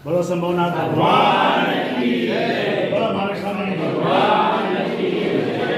बोलो संभावना भगवान की जय। बोलो महाराष्ट्र भगवान की जय।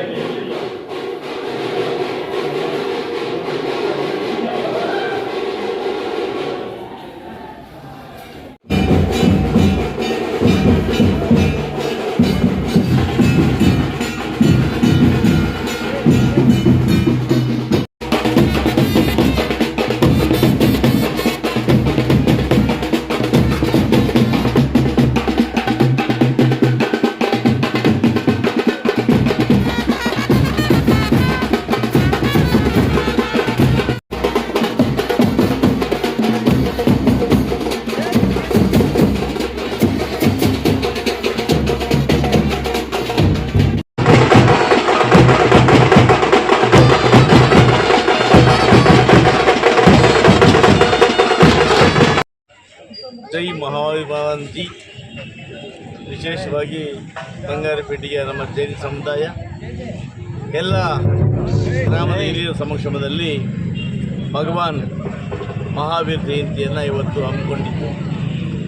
ಜೈ ಮಹಾವಿಭಾವಂತಿ. ವಿಶೇಷವಾಗಿ ಬಂಗಾರಪೇಟೆಯ ನಮ್ಮ ಜೈನ ಸಮುದಾಯ ಎಲ್ಲ ಗ್ರಾಮದ ಹಿರಿಯರ ಸಮಕ್ಷಮದಲ್ಲಿ ಭಗವಾನ್ ಮಹಾವೀರ ಜಯಂತಿಯನ್ನು ಇವತ್ತು ಹಮ್ಮಿಕೊಂಡಿದ್ದು.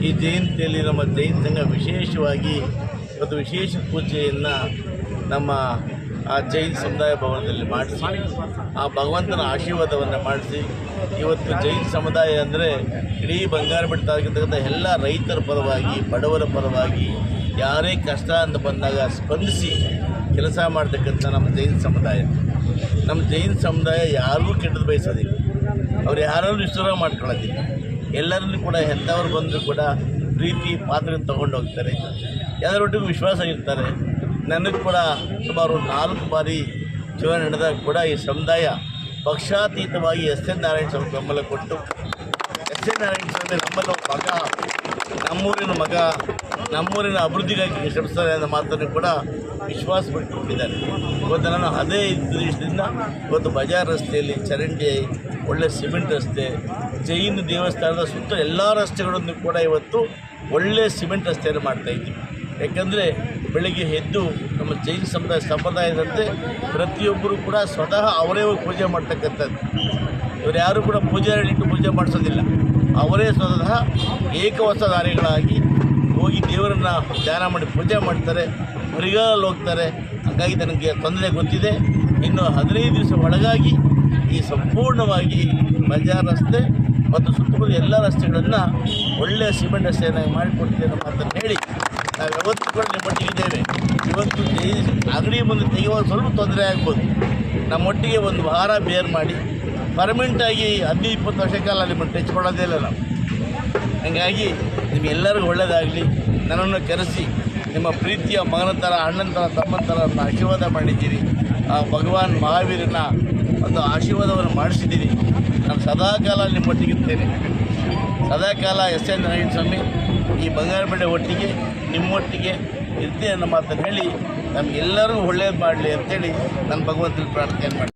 ಈ ಜಯಂತಿಯಲ್ಲಿ ನಮ್ಮ ಜೈನ ಸಂಘ ವಿಶೇಷವಾಗಿ ಇವತ್ತು ವಿಶೇಷ ಪೂಜೆಯನ್ನು ನಮ್ಮ ಆ ಜೈನ ಸಮುದಾಯ ಭವನದಲ್ಲಿ ಮಾಡಿಸಿ ಆ ಭಗವಂತನ ಆಶೀರ್ವಾದವನ್ನು ಮಾಡಿಸಿ ಇವತ್ತು ಜೈನ ಸಮುದಾಯ ಅಂದರೆ ಇಡೀ ಬಂಗಾರಪೇಟೆ ತಾಲೂಕಿರ್ತಕ್ಕಂಥ ಎಲ್ಲ ರೈತರ ಪರವಾಗಿ, ಬಡವರ ಪರವಾಗಿ, ಯಾರೇ ಕಷ್ಟ ಅಂತ ಬಂದಾಗ ಸ್ಪಂದಿಸಿ ಕೆಲಸ ಮಾಡ್ತಕ್ಕಂಥ ನಮ್ಮ ಜೈನ ಸಮುದಾಯ. ನಮ್ಮ ಜೈನ ಸಮುದಾಯ ಯಾರಿಗೂ ಕೆಟ್ಟದ್ದು ಬಯಸೋದಿಲ್ಲ, ಅವ್ರು ಯಾರಲ್ಲೂ ವಿಶ್ವಾಸ ಮಾಡ್ಕೊಳ್ಳೋದಿಲ್ಲ. ಎಲ್ಲರನ್ನೂ ಕೂಡ ಎಂಥವ್ರು ಬಂದರೂ ಕೂಡ ಪ್ರೀತಿ ಪಾತ್ರ ತೊಗೊಂಡು ಹೋಗ್ತಾರೆ, ಎಲ್ಲರೊಟ್ಟಿಗೂ ವಿಶ್ವಾಸ ಇರ್ತಾರೆ. ನನಗೆ ಕೂಡ ಸುಮಾರು 4 ಬಾರಿ ಚುನಾವಣೆ ನಡೆದಾಗ ಕೂಡ ಈ ಸಮುದಾಯ ಪಕ್ಷಾತೀತವಾಗಿ ಎಸ್ ಎನ್ ನಾರಾಯಣ ಸ್ವಾಮಿ ಬೆಂಬಲ ಕೊಟ್ಟು, ಎಸ್ ಎನ್ ನಾರಾಯಣ ಸ್ವಾಮಿ ನಮ್ಮಲ್ಲಿ ಮಗ, ನಮ್ಮೂರಿನ ಮಗ, ನಮ್ಮೂರಿನ ಅಭಿವೃದ್ಧಿಗಾಗಿ ಶ್ರಮಿಸ್ತಾರೆ ಅನ್ನೋ ಮಾತನ್ನು ಕೂಡ ವಿಶ್ವಾಸ ಪಟ್ಟುಕೊಂಡಿದ್ದಾರೆ. ಇವತ್ತು ನಾನು ಅದೇ ಉದ್ದೇಶದಿಂದ ಇವತ್ತು ಬಜಾರ್ ರಸ್ತೆಯಲ್ಲಿ ಚರಂಡಿ, ಒಳ್ಳೆ ಸಿಮೆಂಟ್ ರಸ್ತೆ, ಜೈನ ದೇವಸ್ಥಾನದ ಸುತ್ತ ಎಲ್ಲ ರಸ್ತೆಗಳನ್ನು ಕೂಡ ಇವತ್ತು ಒಳ್ಳೆಯ ಸಿಮೆಂಟ್ ರಸ್ತೆಯನ್ನು ಮಾಡ್ತಾಯಿದ್ದೀವಿ. ಯಾಕೆಂದರೆ ಬೆಳಗ್ಗೆ ಎದ್ದು ನಮ್ಮ ಜೈನ ಸಂಪ್ರದಾಯದಂತೆ ಪ್ರತಿಯೊಬ್ಬರು ಕೂಡ ಸ್ವತಃ ಅವರೇ ಪೂಜೆ ಮಾಡ್ತಕ್ಕಂಥದ್ದು. ಇವರು ಯಾರೂ ಕೂಡ ಪೂಜಾರಿಟ್ಟು ಪೂಜೆ ಮಾಡಿಸೋದಿಲ್ಲ. ಅವರೇ ಸ್ವತಃ ಏಕವಸ್ತ್ರಧಾರಿಗಳಾಗಿ ಹೋಗಿ ದೇವರನ್ನು ಧ್ಯಾನ ಮಾಡಿ ಪೂಜೆ ಮಾಡ್ತಾರೆ, ಬರಿಗಾಲಲ್ಲಿ ಹೋಗ್ತಾರೆ. ಹಾಗಾಗಿ ನನಗೆ ತೊಂದರೆ ಗೊತ್ತಿದೆ. ಇನ್ನು 15 ದಿವಸ ಒಳಗಾಗಿ ಈ ಸಂಪೂರ್ಣವಾಗಿ ಬಜಾರ್ ರಸ್ತೆ ಮತ್ತು ಸುತ್ತಮುತ್ತ ಎಲ್ಲ ರಸ್ತೆಗಳನ್ನು ಒಳ್ಳೆಯ ಸಿಮೆಂಟ್ ರಸ್ತೆಯನ್ನು ಮಾಡಿಕೊಡ್ತೀವಿ ಅನ್ನೋ ಮಾತನ್ನು ಹೇಳಿ ನಾವು ಯಾವತ್ತೂ ಕೂಡ ನಿಮ್ಮೊಟ್ಟಿಗಿದ್ದೇವೆ. ಇವತ್ತು ಅಂಗಡಿ ಮುಂದೆ ತೆಗೆಯುವಾಗ ಸ್ವಲ್ಪ ತೊಂದರೆ ಆಗ್ಬೋದು. ನಮ್ಮೊಟ್ಟಿಗೆ ಒಂದು ವಾರ ಬೇರ್ ಮಾಡಿ ಪರ್ಮನೆಂಟಾಗಿ 15-20 ವರ್ಷ ಕಾಲ ನಿಮ್ಮನ್ನು ಟಚ್ಕೊಳ್ಳೋದೇ ಇಲ್ಲ ನಾವು. ಹಾಗಾಗಿ ನಿಮಗೆಲ್ಲರಿಗೂ ಒಳ್ಳೆಯದಾಗಲಿ. ನನ್ನನ್ನು ಕರೆಸಿ ನಿಮ್ಮ ಪ್ರೀತಿಯ ಮಗನ ಥರ, ಅಣ್ಣನ ಥರ, ತಮ್ಮನ ಥರ ಆಶೀರ್ವಾದ ಮಾಡಿದ್ದೀರಿ. ಆ ಭಗವಾನ್ ಮಹಾವೀರನ ಒಂದು ಆಶೀರ್ವಾದವನ್ನು ಮಾಡಿಸಿದ್ದೀರಿ. ನಾನು ಸದಾಕಾಲ ನಿಮ್ಮೊಟ್ಟಿಗಿರ್ತೇನೆ. ಸದಾಕಾಲ ಎಸ್ ಎನ್ ನಾರಾಯಣ ಸ್ವಾಮಿ ಈ ಬಂಗಾರಪೇಟೆ ಒಟ್ಟಿಗೆ ನಿಮ್ಮೊಟ್ಟಿಗೆ ಇರ್ತೇನೆ ಅನ್ನೋ ಮಾತನ್ನು ಹೇಳಿ ನಮಗೆಲ್ಲರಿಗೂ ಒಳ್ಳೇದು ಮಾಡಲಿ ಅಂತೇಳಿ ನಾನು ಭಗವಂತನ ಪ್ರಾರ್ಥನೆ ಮಾಡಿ